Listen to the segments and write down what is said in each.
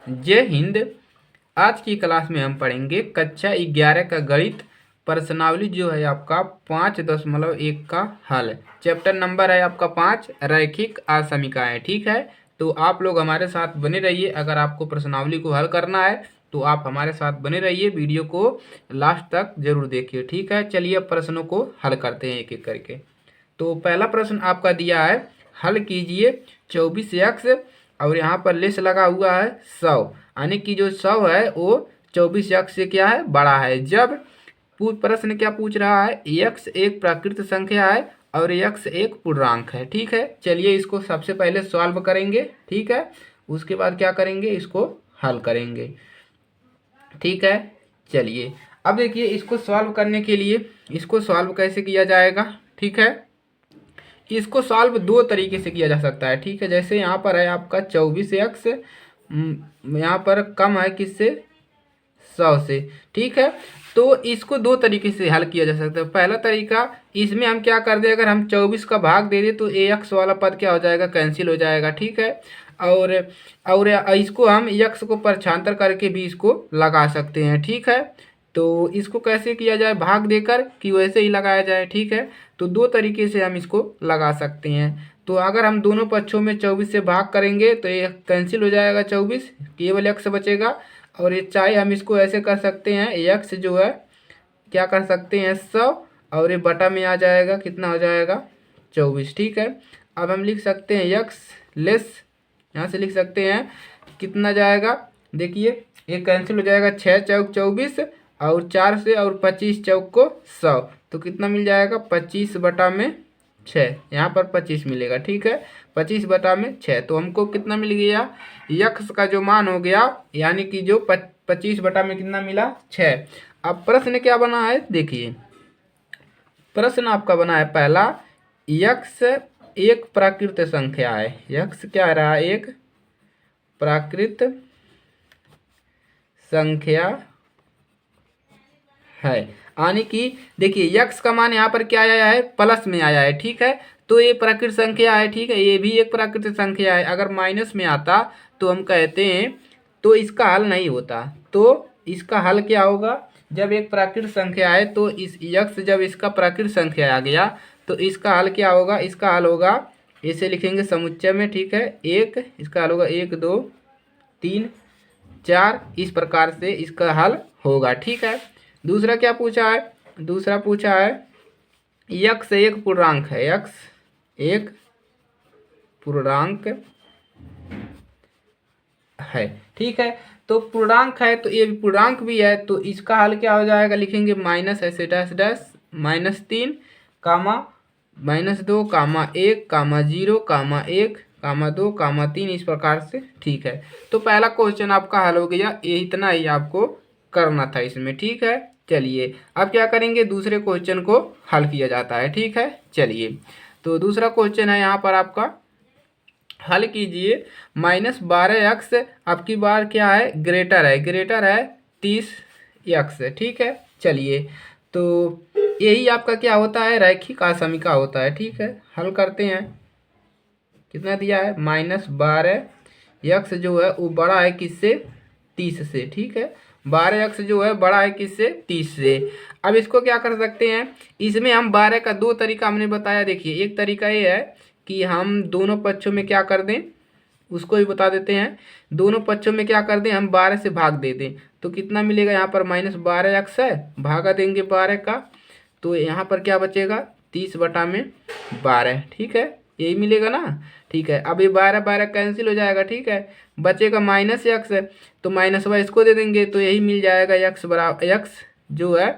जय हिंद। आज की क्लास में हम पढ़ेंगे कक्षा 11 का गणित प्रश्नावली जो है आपका 5.1 का हल। चैप्टर नंबर है आपका 5, रैखिक असमीकाएं। ठीक है, तो आप लोग हमारे साथ बने रहिए। अगर आपको प्रश्नावली को हल करना है तो आप हमारे साथ बने रहिए, वीडियो को लास्ट तक जरूर देखिए। ठीक है, चलिए अब प्रश्नों को हल करते हैं एक एक करके। तो पहला प्रश्न आपका दिया है, हल कीजिए 24x और यहाँ पर लेस लगा हुआ है 100, यानी कि जो 100 है वो 24x से क्या है, बड़ा है। जब प्रश्न क्या पूछ रहा है, x एक प्राकृत संख्या है और x एक पूर्णांक है। ठीक है, चलिए इसको सबसे पहले सॉल्व करेंगे। ठीक है, उसके बाद क्या करेंगे, इसको हल करेंगे। ठीक है, चलिए अब देखिए इसको सॉल्व करने के लिए इसको सॉल्व कैसे किया जाएगा। ठीक है, इसको सॉल्व दो तरीके से किया जा सकता है। ठीक है, जैसे यहाँ पर है आपका 24x, यहाँ पर कम है किससे, 100 से। ठीक है, तो इसको दो तरीके से हल किया जा सकता है। पहला तरीका, इसमें हम क्या कर दें, अगर हम 24 का भाग दे दें तो ax वाला पद क्या हो जाएगा, कैंसिल हो जाएगा। ठीक है, और और इसको हम x को परछांतर करके भी इसको लगा सकते हैं। ठीक है, तो इसको कैसे किया जाए, भाग देकर कि वैसे ही लगाया जाए। ठीक है, तो दो तरीके से हम इसको लगा सकते हैं। तो अगर हम दोनों पक्षों में 24 से भाग करेंगे तो ये कैंसिल हो जाएगा, 24 केवल x बचेगा। और ये चाहे हम इसको ऐसे कर सकते हैं, x जो है क्या कर सकते हैं 100, और ये बटा में आ जाएगा, कितना हो जाएगा 24। ठीक है, अब हम लिख सकते हैं x लेस, यहाँ से लिख सकते हैं कितना जाएगा, देखिए ये कैंसिल हो जाएगा, 6 चौक 24 और 4 से और 25 चौक को 100, तो कितना मिल जाएगा 25 बटा में 6, यहाँ पर 25 मिलेगा। ठीक है, 25 बटा में 6, तो हमको कितना मिल गया, यक्स का जो मान हो गया, यानी कि जो 25 बटा में कितना मिला 6। अब प्रश्न क्या बना है, देखिए प्रश्न आपका बना है पहला, यक्स एक प्राकृत संख्या है। यक्स क्या रहा, एक प्राकृत संख्या है, यानी कि देखिए यक्स का मान यहाँ पर क्या आया है, प्लस में आया है। ठीक है, तो ये प्राकृत संख्या है। ठीक है, ये भी एक प्राकृत संख्या है। अगर माइनस में आता तो हम कहते हैं तो इसका हल नहीं होता। तो इसका हल क्या होगा, जब एक प्राकृत संख्या है तो इस यक्स जब इसका प्राकृत संख्या आ गया तो इसका हल क्या होगा, इसका हल होगा, इसे लिखेंगे समुच्चय में। ठीक है, एक, इसका हल होगा 1 2 3 4, इस प्रकार से इसका हल होगा। ठीक है, दूसरा क्या पूछा है, दूसरा पूछा है यक्स एक पूर्णांक है। यक्स एक पूर्णांक है। ठीक है, तो पूर्णांक है तो ये पूर्णांक भी है, तो इसका हल क्या हो जाएगा, लिखेंगे माइनस ऐसे डैश डैश -3 कामा -2 कामा 1 कामा 0 कामा 1 कामा 2 कामा 3, इस प्रकार से। ठीक है, तो पहला क्वेश्चन आपका हल हो गया, ये इतना ही आपको करना था इसमें। ठीक है, चलिए अब क्या करेंगे, दूसरे क्वेश्चन को हल किया जाता है। ठीक है, चलिए तो दूसरा क्वेश्चन है यहाँ पर आपका, हल कीजिए -12x अब की बार क्या है, ग्रेटर है, ग्रेटर है 30x। ठीक है, चलिए तो यही आपका क्या होता है, रैखिक असमीका होता है। ठीक है, हल करते हैं। कितना दिया है, -12x जो है वो बड़ा है किससे, 30 से। ठीक है, 12x जो है बड़ा है किससे, 30 से। अब इसको क्या कर सकते हैं, इसमें हम 12 का दो तरीका हमने बताया। देखिए एक तरीका ये है कि हम दोनों पक्षों में क्या कर दें, उसको भी बता देते हैं। दोनों पक्षों में क्या कर दें, हम 12 से भाग दे दें, तो कितना मिलेगा, यहाँ पर -12x है, भागा देंगे 12 का, तो यहाँ पर क्या बचेगा 30 बटा में 12। ठीक है, यही मिलेगा ना। ठीक है, अब ये 12 12 कैंसिल हो जाएगा। ठीक है, बचेगा -x है, तो -y इसको दे देंगे, तो यही मिल जाएगा x बराबर, x जो है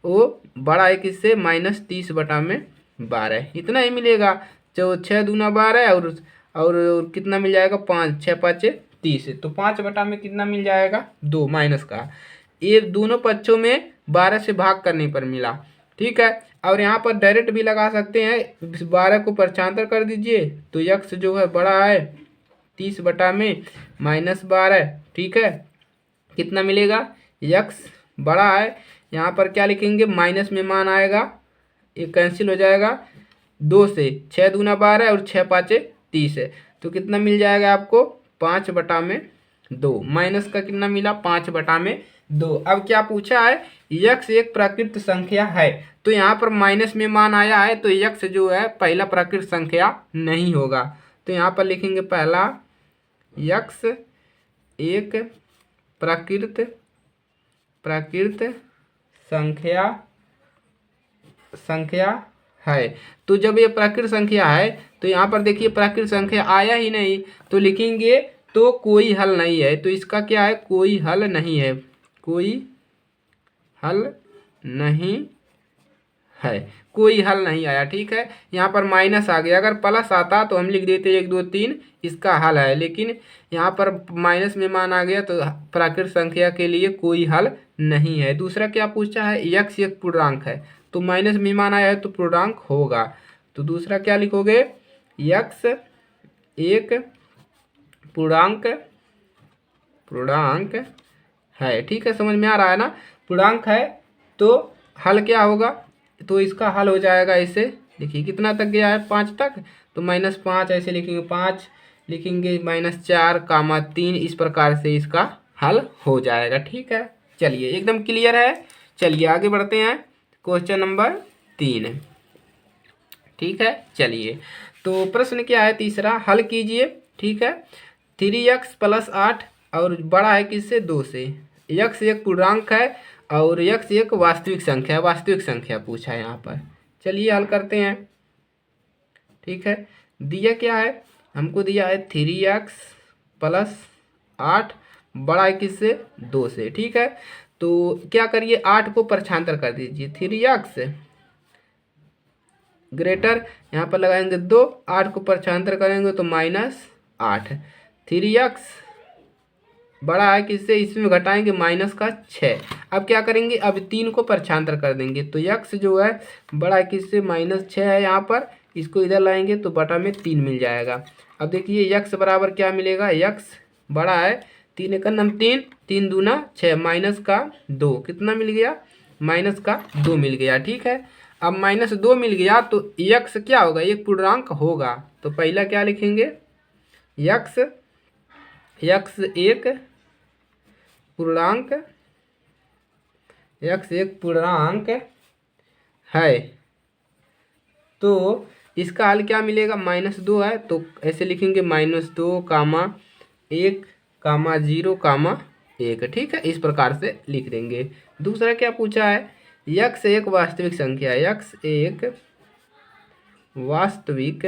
वो बड़ा है किससे, -30 बटा में 12, इतना ही मिलेगा। जो 6 दूना 12 और कितना मिल जाएगा, 5 6 5 30, तो 5 बटा में कितना मिल जाएगा, 2 माइनस का। ये दोनों पक्षों में 12 से भाग करने पर मिला। ठीक है, और यहाँ पर डायरेक्ट भी लगा सकते हैं, 12 को परछांतर कर दीजिए तो यक्स जो है बड़ा है 30 बटा में -12। ठीक है, कितना मिलेगा, यक्स बड़ा है, यहाँ पर क्या लिखेंगे, माइनस में मान आएगा, ये कैंसिल हो जाएगा, 2 से 6 दूना 12 और 6 5 30 है, तो कितना मिल जाएगा आपको, 5 बटा में 2, माइनस का कितना मिला 5/2। अब क्या पूछा है, यक्स एक प्राकृत संख्या है, तो यहाँ पर माइनस में मान आया है तो यक्स जो है पहला प्राकृत संख्या नहीं होगा। तो यहाँ पर लिखेंगे पहला यक्स एक प्राकृत प्राकृत संख्या संख्या है। तो जब ये प्राकृत संख्या है तो यहाँ पर देखिए प्राकृत संख्या आया ही नहीं, तो लिखेंगे तो कोई हल नहीं है। तो इसका क्या है, कोई हल नहीं है, कोई हल नहीं है, कोई हल नहीं आया। ठीक है, यहाँ पर माइनस आ गया, अगर प्लस आता तो हम लिख देते 1 2 3 इसका हल है, लेकिन यहाँ पर माइनस में मान आ गया तो प्राकृत संख्या के लिए कोई हल नहीं है। दूसरा क्या पूछा है, यक्स एक पूर्णांक है, तो माइनस में मान आया है तो पूर्णांक होगा। तो दूसरा क्या लिखोगे, यक्स एक पूर्णांक पूर्णांक है। ठीक है, समझ में आ रहा है ना, पूर्णांक है तो हल क्या होगा, तो इसका हल हो जाएगा ऐसे, देखिए कितना तक गया है 5 तक, तो -5 ऐसे लिखेंगे, 5 लिखेंगे -4, 3, इस प्रकार से इसका हल हो जाएगा। ठीक है, चलिए एकदम क्लियर है। चलिए आगे बढ़ते हैं, क्वेश्चन नंबर 3। ठीक है, चलिए तो प्रश्न क्या है, तीसरा, हल कीजिए। ठीक है, 3x + 8 और बड़ा है किससे, 2 से। यक्स एक पूर्णांक है और यक्स एक वास्तविक संख्या है, वास्तविक संख्या पूछा है यहाँ पर। चलिए हल करते हैं। ठीक है, दिया क्या है, हमको दिया है 3x + 8 बड़ा है किससे, 2 से। ठीक है, तो क्या करिए, 8 को परछांतर कर दीजिए, 3x ग्रेटर यहाँ पर लगाएंगे 2, 8 को परछांतर करेंगे तो -8। 3x बड़ा है किससे, इसमें घटाएंगे -6। अब क्या करेंगे, अब 3 को परछांतर कर देंगे तो x जो है बड़ा है किससे, -6 है, यहाँ पर इसको इधर लाएंगे तो बटा में 3 मिल जाएगा। अब देखिए x बराबर क्या मिलेगा, x बड़ा है 3 × 3, 3 दूना 6, -2 कितना मिल गया, -2 मिल गया। ठीक है, अब -2 मिल गया तो x क्या होगा, एक पूर्णांक होगा, तो पहला क्या लिखेंगे, x एक पूर्णांक, x एक पूर्णांक है, तो इसका हल क्या मिलेगा, -2 है, तो ऐसे लिखेंगे -2, (1, 0, 1। ठीक है, इस प्रकार से लिख देंगे। दूसरा क्या पूछा है, x एक वास्तविक संख्या है, x एक वास्तविक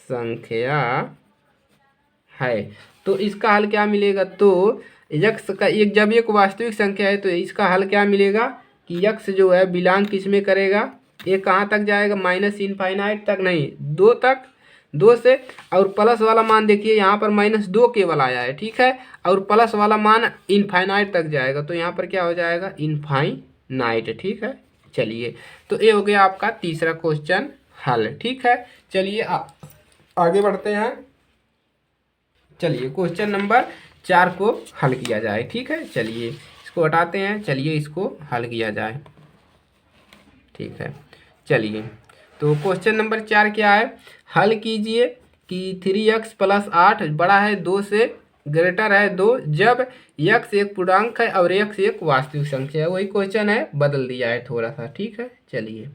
संख्या है, तो इसका हल क्या मिलेगा, तो यक्स का एक, जब एक वास्तविक संख्या है तो इसका हल क्या मिलेगा कि यक्स जो है बिलोंग किस में करेगा, ये कहाँ तक जाएगा, -∞ तक नहीं, 2 तक, 2 से, और प्लस वाला मान देखिए यहाँ पर -2 केवल आया है। ठीक है, और प्लस वाला मान इनफाइनाइट तक जाएगा, तो यहाँ पर क्या हो जाएगा, इनफाइनाइट। ठीक है, चलिए तो ये हो गया आपका तीसरा क्वेश्चन हल। ठीक है, चलिए आगे बढ़ते हैं। चलिए क्वेश्चन नंबर 4 को हल किया जाए। ठीक है, चलिए इसको हटाते हैं, चलिए इसको हल किया जाए। ठीक है, चलिए तो क्वेश्चन नंबर 4 क्या है, हल कीजिए कि 3x + 8 बड़ा है 2 से, ग्रेटर है 2, जब x एक पूर्णांक है और x एक वास्तविक संख्या है। वही क्वेश्चन है, बदल दिया है थोड़ा सा। ठीक है, चलिए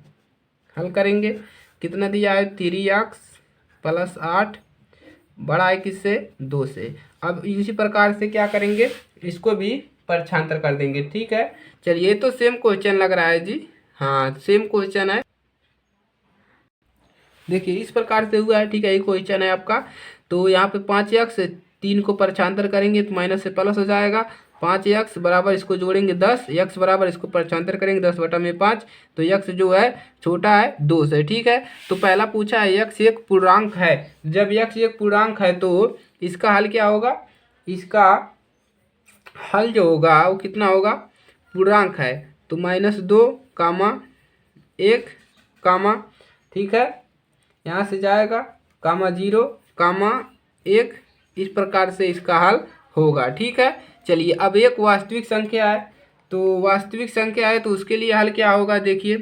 हल करेंगे। कितना दिया है, 3x + 8 बड़ा है किससे, 2 से। अब इसी प्रकार से क्या करेंगे, इसको भी परछांतर कर देंगे। ठीक है, चलिए तो सेम क्वेश्चन लग रहा है जी, हाँ सेम क्वेश्चन है, देखिए इस प्रकार से हुआ है। ठीक है, ये क्वेश्चन है आपका, तो यहाँ पे 5x, 3 को परछांतर करेंगे तो माइनस से प्लस हो जाएगा, 5x बराबर इसको जोड़ेंगे 10, x बराबर इसको परछांतर करेंगे 10/5, तो x जो है छोटा है 2 से। ठीक है, तो पहला पूछा है x एक पूर्णांक है, जब x एक पूर्णांक है तो इसका हल क्या होगा, इसका हल जो होगा वो कितना होगा, पूर्णांक है तो -2, (1), ठीक है, यहाँ से जाएगा, (0), (1), इस प्रकार से इसका हल होगा। ठीक है, चलिए अब एक वास्तविक संख्या है, तो वास्तविक संख्या है तो उसके लिए हल क्या होगा, देखिए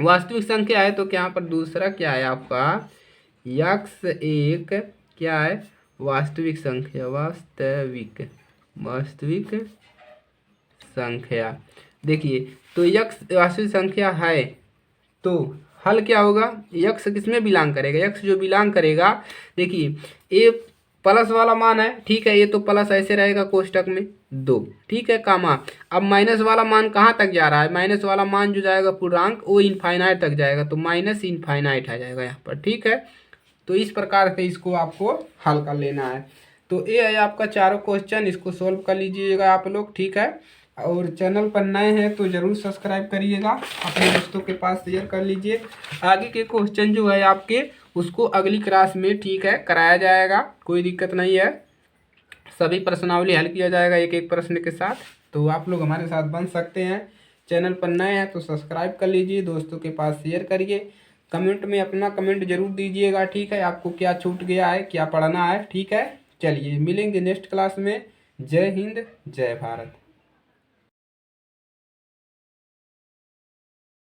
वास्तविक संख्या है तो यहाँ पर दूसरा क्या है आपका, यक्स एक क्या है, वास्तविक संख्या, वास्तविक वास्तविक संख्या। देखिए, तो यक्स वास्तविक संख्या है तो हल क्या होगा, यक्स किसमें बिलोंग करेगा, यक्स जो बिलोंग करेगा, देखिए ए प्लस वाला मान है, ठीक है, ये तो प्लस ऐसे रहेगा कोष्टक में 2, ठीक है, कामा। अब माइनस वाला मान कहाँ तक जा रहा है, माइनस वाला मान जो जाएगा पूर्णांक वो इनफाइनाइट तक जाएगा, तो माइनस इनफाइनाइट आ जाएगा यहाँ पर, ठीक है। तो इस प्रकार से इसको आपको हल कर लेना है। तो ये है आपका चारों क्वेश्चन, इसको सोल्व कर लीजिएगा आप लोग, ठीक है। और चैनल पर नए हैं तो ज़रूर सब्सक्राइब करिएगा, अपने दोस्तों के पास शेयर कर लीजिए। आगे के क्वेश्चन जो है आपके उसको अगली क्लास में, ठीक है, कराया जाएगा, कोई दिक्कत नहीं है। सभी प्रश्नावली हल किया जाएगा एक एक प्रश्न के साथ, तो आप लोग हमारे साथ बन सकते हैं। चैनल पर नए हैं तो सब्सक्राइब कर लीजिए, दोस्तों के पास शेयर करिए, कमेंट में अपना कमेंट जरूर दीजिएगा, ठीक है, आपको क्या छूट गया है, क्या पढ़ना है, ठीक है। चलिए मिलेंगे नेक्स्ट क्लास में। जय हिंद, जय भारत।